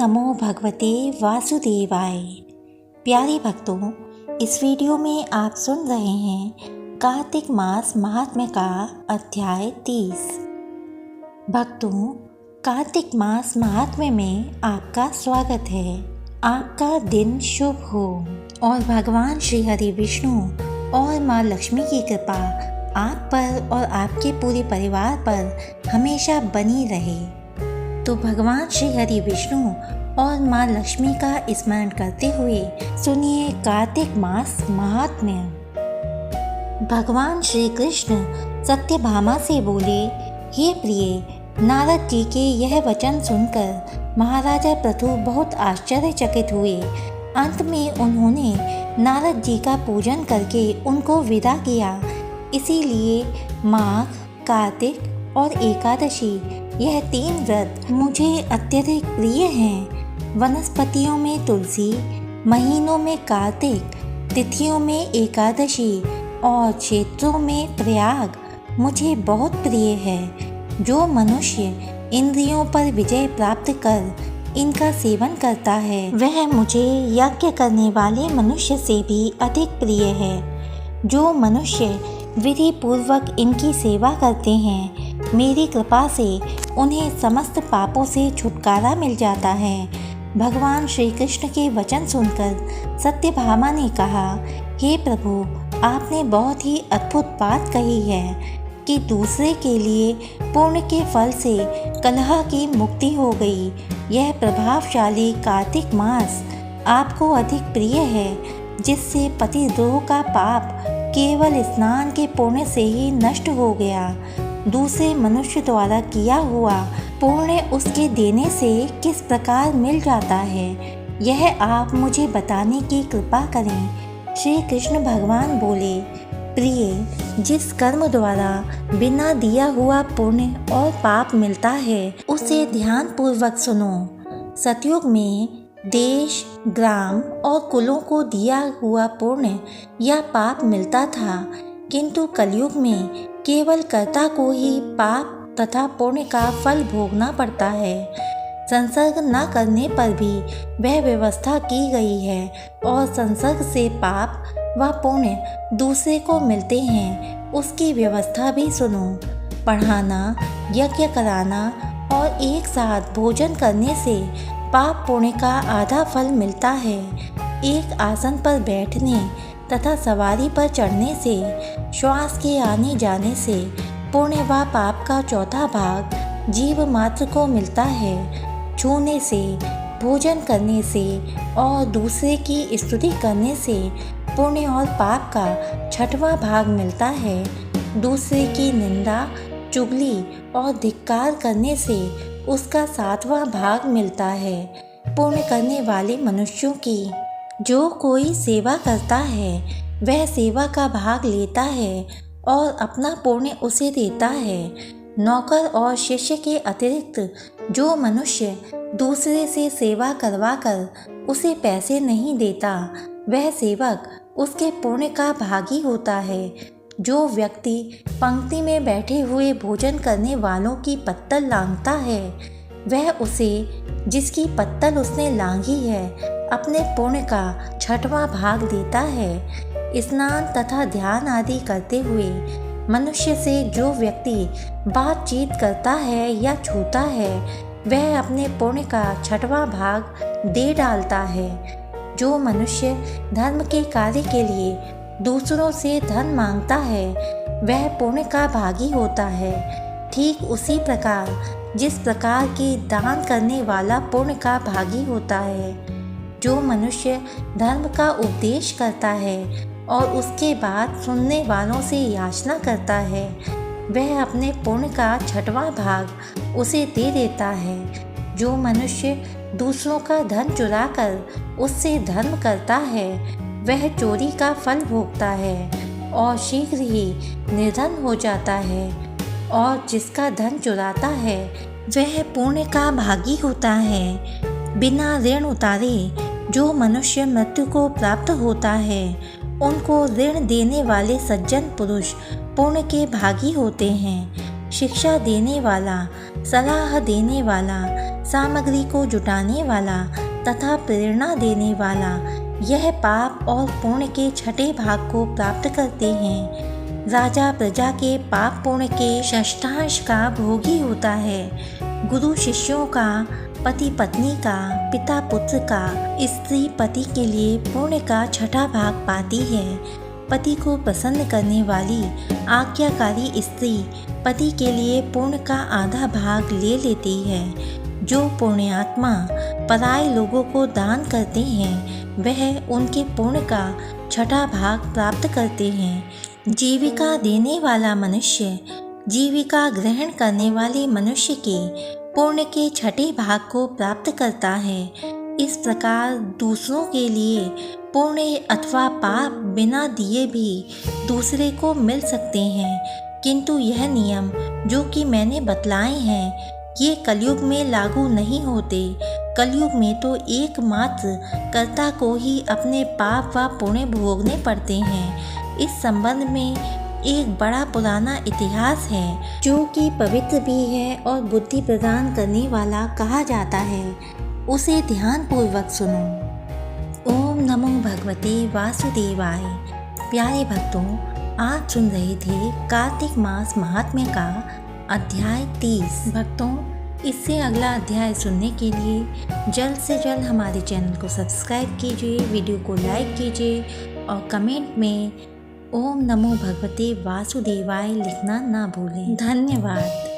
नमो भगवते वासुदेवाय। प्यारे भक्तों, इस वीडियो में आप सुन रहे हैं कार्तिक मास महात्म्य का अध्याय 30। भक्तों, कार्तिक मास महात्म्य में आपका स्वागत है। आपका दिन शुभ हो और भगवान श्री हरि विष्णु और माँ लक्ष्मी की कृपा आप पर और आपके पूरे परिवार पर हमेशा बनी रहे। तो भगवान श्री हरि विष्णु और माँ लक्ष्मी का स्मरण करते हुए सुनिए कार्तिक मास महात्म्य। भगवान श्री कृष्ण सत्यभामा से बोले, हे प्रिय, नारद जी के यह वचन सुनकर महाराजा पृथु बहुत आश्चर्यचकित हुए। अंत में उन्होंने नारद जी का पूजन करके उनको विदा किया। इसीलिए माघ, कार्तिक और एकादशी यह 3 व्रत मुझे अत्यधिक प्रिय हैं। वनस्पतियों में तुलसी, महीनों में कार्तिक, तिथियों में एकादशी और क्षेत्रों में प्रयाग मुझे बहुत प्रिय है। जो मनुष्य इंद्रियों पर विजय प्राप्त कर इनका सेवन करता है वह मुझे यज्ञ करने वाले मनुष्य से भी अधिक प्रिय है। जो मनुष्य विधि पूर्वक इनकी सेवा करते हैं, मेरी कृपा से उन्हें समस्त पापों से छुटकारा मिल जाता है। भगवान श्री कृष्ण के वचन सुनकर सत्यभामा ने कहा, हे प्रभु, आपने बहुत ही अद्भुत बात कही है कि दूसरे के लिए पुण्य के फल से कलह की मुक्ति हो गई। यह प्रभावशाली कार्तिक मास आपको अधिक प्रिय है, जिससे पतिद्रोह का पाप केवल स्नान के पुण्य से ही नष्ट हो गया। दूसरे मनुष्य द्वारा किया हुआ पुण्य उसके देने से किस प्रकार मिल जाता है, यह आप मुझे बताने की कृपा करें। श्री कृष्ण भगवान बोले, प्रिय, जिस कर्म द्वारा बिना दिया हुआ पुण्य और पाप मिलता है उसे ध्यान पूर्वक सुनो। सतयुग में देश, ग्राम और कुलों को दिया हुआ पुण्य या पाप मिलता था, किंतु कलयुग में केवल कर्ता को ही पाप तथा पुण्य का फल भोगना पड़ता है। संसर्ग न करने पर भी वह व्यवस्था की गई है और संसर्ग से पाप व पुण्य दूसरे को मिलते हैं, उसकी व्यवस्था भी सुनो। पढ़ाना, यज्ञ कराना और एक साथ भोजन करने से पाप पुण्य का आधा फल मिलता है। एक आसन पर बैठने तथा सवारी पर चढ़ने से, श्वास के आने जाने से पुण्य व पाप का चौथा भाग जीव मात्र को मिलता है। छूने से, भोजन करने से और दूसरे की स्तुति करने से पुण्य और पाप का 6वां भाग मिलता है। दूसरे की निंदा, चुगली और धिक्कार करने से उसका 7वां भाग मिलता है। पुण्य करने वाले मनुष्यों की जो कोई सेवा करता है वह सेवा का भाग लेता है और अपना पुण्य उसे देता है। नौकर और शिष्य के अतिरिक्त जो मनुष्य दूसरे से सेवा करवाकर उसे पैसे नहीं देता वह सेवक उसके पुण्य का भागी होता है। जो व्यक्ति पंक्ति में बैठे हुए भोजन करने वालों की पत्तल लांघता है वह उसे, जिसकी पत्तल उसने लांघी है, अपने पुण्य का 6वां भाग देता है। स्नान तथा ध्यान आदि करते हुए मनुष्य से जो व्यक्ति बातचीत करता है या छूता है वह अपने पुण्य का 6वां भाग दे डालता है। जो मनुष्य धर्म के कार्य के लिए दूसरों से धन मांगता है वह पुण्य का भागी होता है। ठीक उसी प्रकार जिस प्रकार की दान करने वाला पुण्य का भागी होता है। जो मनुष्य धर्म का उपदेश करता है और उसके बाद सुनने वालों से याचना करता है वह अपने पुण्य का 6वां भाग उसे दे देता है। जो मनुष्य दूसरों का धन चुराकर उससे धर्म करता है वह चोरी का फल भोगता है और शीघ्र ही निर्धन हो जाता है। और जिसका धन चुराता है वह पुण्य का भागी होता है। बिना ऋण उतारे जो मनुष्य मृत्यु को प्राप्त होता है उनको ऋण देने वाले सज्जन पुरुष पुण्य के भागी होते हैं। शिक्षा देने वाला, सलाह देने वाला, सामग्री को जुटाने वाला तथा प्रेरणा देने वाला यह पाप और पुण्य के छठे भाग को प्राप्त करते हैं। राजा प्रजा के पाप पुण्य के षष्ठांश का भोगी होता है। गुरु शिष्यों का, पति पत्नी का, पिता पुत्र का, स्त्री पति के लिए पुण्य का छठा भाग पाती है। पति को प्रसन्न करने वाली आज्ञाकारी स्त्री पति के लिए पुण्य का आधा भाग ले लेती है। जो पुण्यात्मा पराये लोगों को दान करते हैं वह उनके पुण्य का छठा भाग प्राप्त करते हैं। जीविका देने वाला मनुष्य जीविका ग्रहण करने वाले मनुष्य के पुण्य के छठे भाग को प्राप्त करता है। इस प्रकार दूसरों के लिए पुण्य अथवा पाप बिना दिए भी दूसरे को मिल सकते हैं, किंतु यह नियम जो कि मैंने बतलाए हैं ये कलयुग में लागू नहीं होते। कलयुग में तो एकमात्र कर्ता को ही अपने पाप व पुण्य भोगने पड़ते हैं। इस संबंध में एक बड़ा पुराना इतिहास है जो कि पवित्र भी है और बुद्धि प्रदान करने वाला कहा जाता है। उसे ध्यानपूर्वक सुनो। ओम नमो भगवते वासुदेवाय। प्यारे भक्तों, आज सुन रहे थे कार्तिक मास महात्म्य का अध्याय 30। भक्तों, इससे अगला अध्याय सुनने के लिए जल्द से जल्द हमारे चैनल को सब्सक्राइब कीजिए, वीडियो को लाइक कीजिए और कमेंट में ओम नमो भगवते वासुदेवाय लिखना ना भूलें। धन्यवाद।